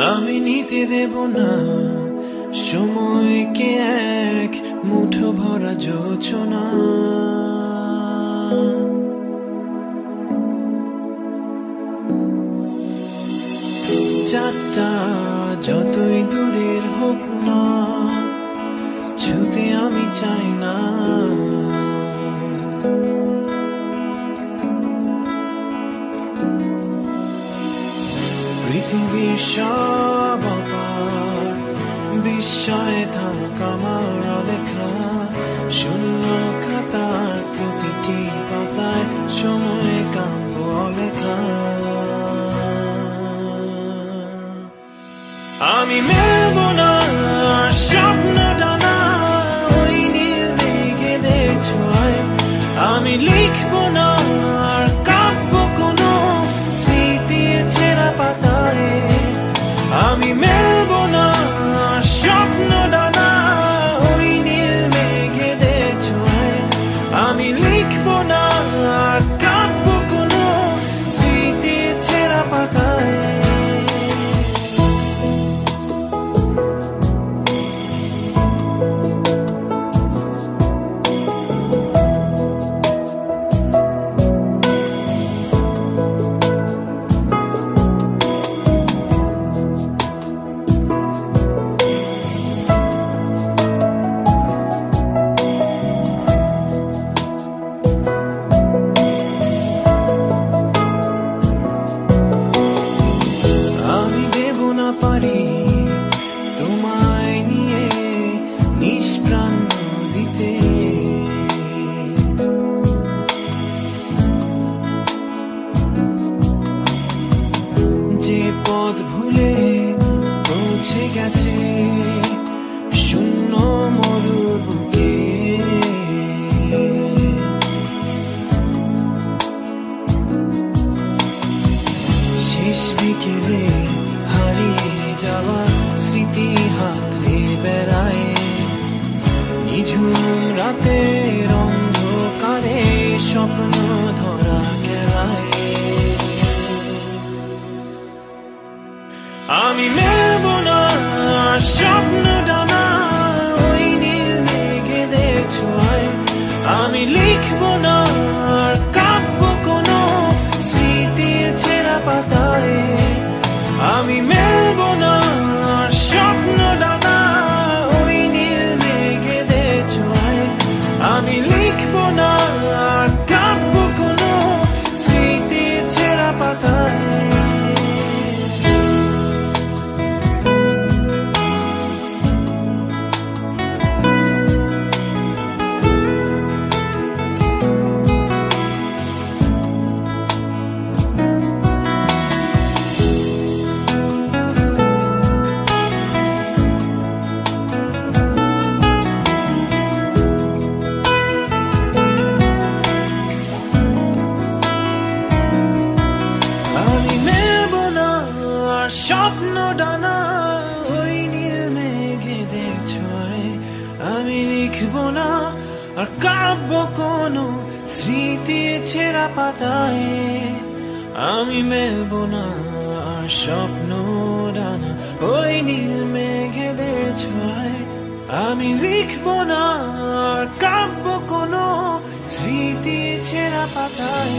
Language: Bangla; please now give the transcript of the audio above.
আমি নিতে দেব না সময়কে এক মুঠো ভরা যোচনা। চাঁদটা যতই দূরের হোক না, ছুতে আমি চাই না। পৃথিবীর সব অপার বিস্ময়ে থাক আমার অলেখা, শূন্য খাতার প্রতিটি পাতায় সময় কাব্য অলেখা। আমি মেলব না স্বপ্নটা না ওই নীল মেঘেদের ছোঁয়ায়, আমি লিখব না আর কাব্য কোনো স্মৃতির ছেঁড়া পাতায়। আমি মেলব না স্বপ্নটা না ওই নীল মেঘেদের ছোঁয়ায়, আমি লিখব না আর কাব্য কোনো স্মৃতির ছেঁড়া পাতায়। তোমায় নিয়ে নিষ্প্রাণ দিতে, যে পথ ভুলে পৌঁছে গেছে শূন্য মরুর বুকে। শেষ বিকেলে হারিয়ে যাওয়া স্মৃতি হাতড়ে বেড়ায়, নিঝুম রাতের অন্ধকারে স্বপ্ন ধরা খেলায়। আমি মেলব না স্বপ্নটা না ওই নীল মেঘেদের ছোঁয়ায়, আমি লিখব না আর কাব্য কোনো স্মৃতির ছেঁড়া পাতায়। আমি মেলব না স্বপ্নটা না ওই নীল মেঘেদের ছোঁয়ায়, আমি লিখব না আর কাব্য কোনো স্মৃতির ছেঁড়া পাতায়। স্বপ্নটা না ওই নীল মেঘেদের ছোঁয়ায়, আমি লিখব না আর কাব্য কোনো স্মৃতির ছেঁড়া পাতায়। আমি মেলব না আর স্বপ্নটা না ওই নীল মেঘেদের ছোঁয়ায়, আমি লিখব না আর কাব্য কোনো স্মৃতির ছেঁড়া পাতায়।